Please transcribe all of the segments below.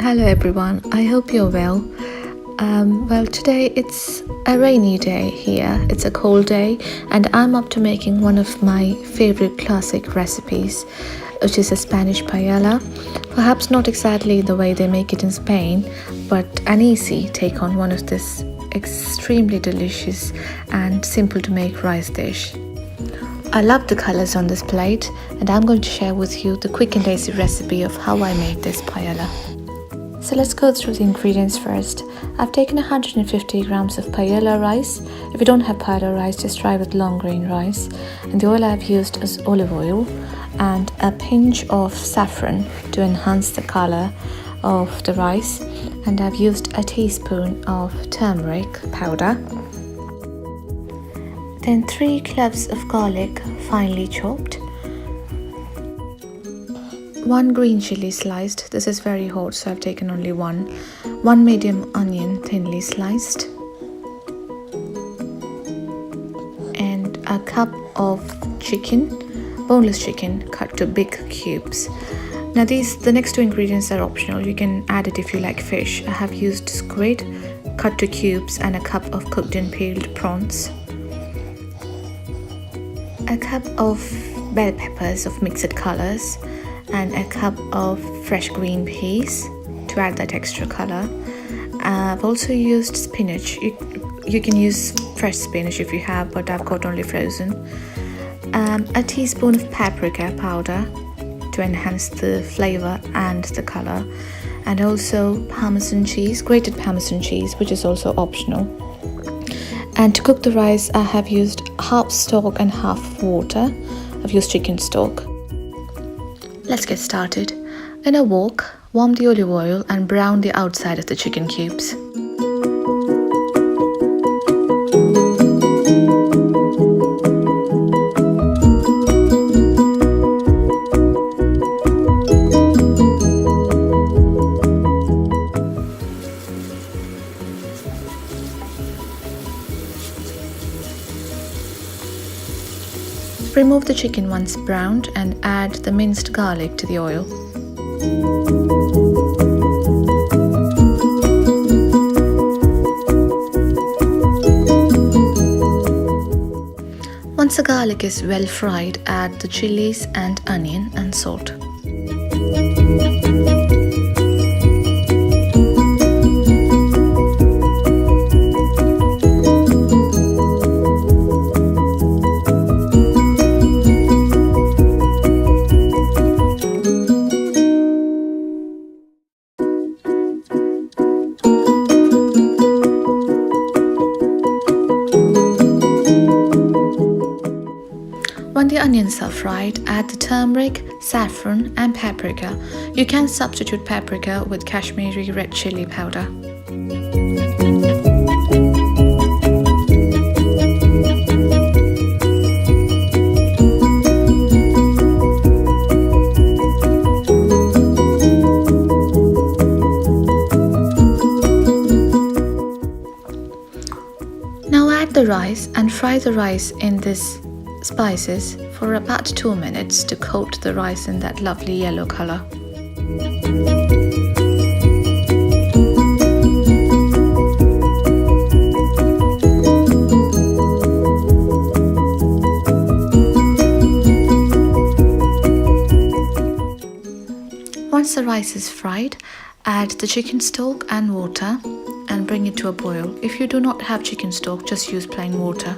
Hello everyone, I hope you're well. Well, today it's a rainy day here. It's a cold day and I'm up to making one of my favorite classic recipes, which is a Spanish paella. Perhaps not exactly the way they make it in Spain, but an easy take on one of this extremely delicious and simple to make rice dish. I love the colors on this plate and I'm going to share with you the quick and easy recipe of how I made this paella. So let's go through the ingredients first. I've taken 150 grams of paella rice. If you don't have paella rice, just try with long grain rice. And the oil I've used is olive oil and a pinch of saffron to enhance the color of the rice. And I've used a teaspoon of turmeric powder. Then 3 cloves of garlic finely chopped. 1 green chili sliced. This is very hot, so I've taken only one. 1 medium onion thinly sliced. And a cup of chicken, boneless chicken, cut to big cubes. Now the next 2 ingredients are optional. You can add it if you like fish. I have used squid, cut to cubes, and a cup of cooked and peeled prawns. A cup of bell peppers of mixed colors. And a cup of fresh green peas to add that extra color. I've also used spinach. You can use fresh spinach if you have, but I've got only frozen. A teaspoon of paprika powder to enhance the flavor and the color. And also Parmesan cheese, grated Parmesan cheese, which is also optional. And to cook the rice, I have used half stock and half water. I've used chicken stock. Let's get started. In a wok, warm the olive oil and brown the outside of the chicken cubes. Remove the chicken once browned and add the minced garlic to the oil. Once the garlic is well fried, add the chilies and onion and salt. When the onions are fried, add the turmeric, saffron and paprika. You can substitute paprika with Kashmiri red chili powder. Now add the rice and fry the rice in this spices for about 2 minutes to coat the rice in that lovely yellow color. Once the rice is fried, add the chicken stock and water and bring it to a boil. If you do not have chicken stock, just use plain water.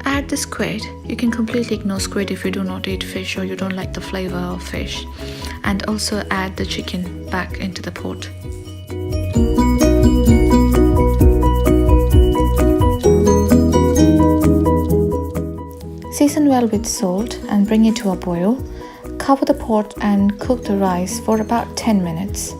Add the squid. You can completely ignore squid if you do not eat fish or you don't like the flavor of fish. And also add the chicken back into the pot. Season well with salt and bring it to a boil. Cover the pot and cook the rice for about 10 minutes.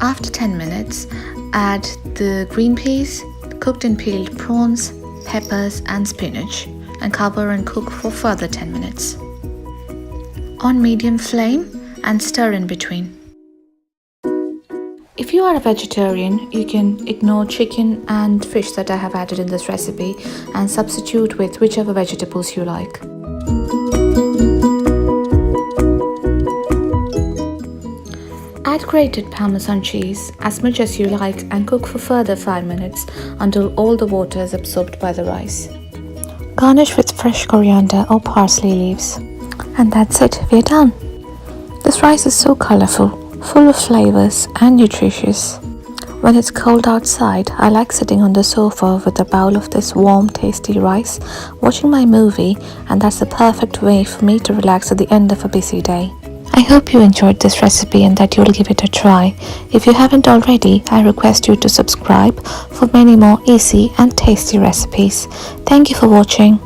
After 10 minutes, add the green peas, cooked and peeled prawns, peppers and spinach and cover and cook for further 10 minutes. On medium flame and stir in between. If you are a vegetarian, you can ignore chicken and fish that I have added in this recipe and substitute with whichever vegetables you like. Add grated Parmesan cheese as much as you like and cook for further 5 minutes until all the water is absorbed by the rice. Garnish with fresh coriander or parsley leaves. And that's it, we're done. This rice is so colourful, full of flavours and nutritious. When it's cold outside, I like sitting on the sofa with a bowl of this warm, tasty rice, watching my movie, and that's the perfect way for me to relax at the end of a busy day. I hope you enjoyed this recipe and that you'll give it a try. If you haven't already, I request you to subscribe for many more easy and tasty recipes. Thank you for watching.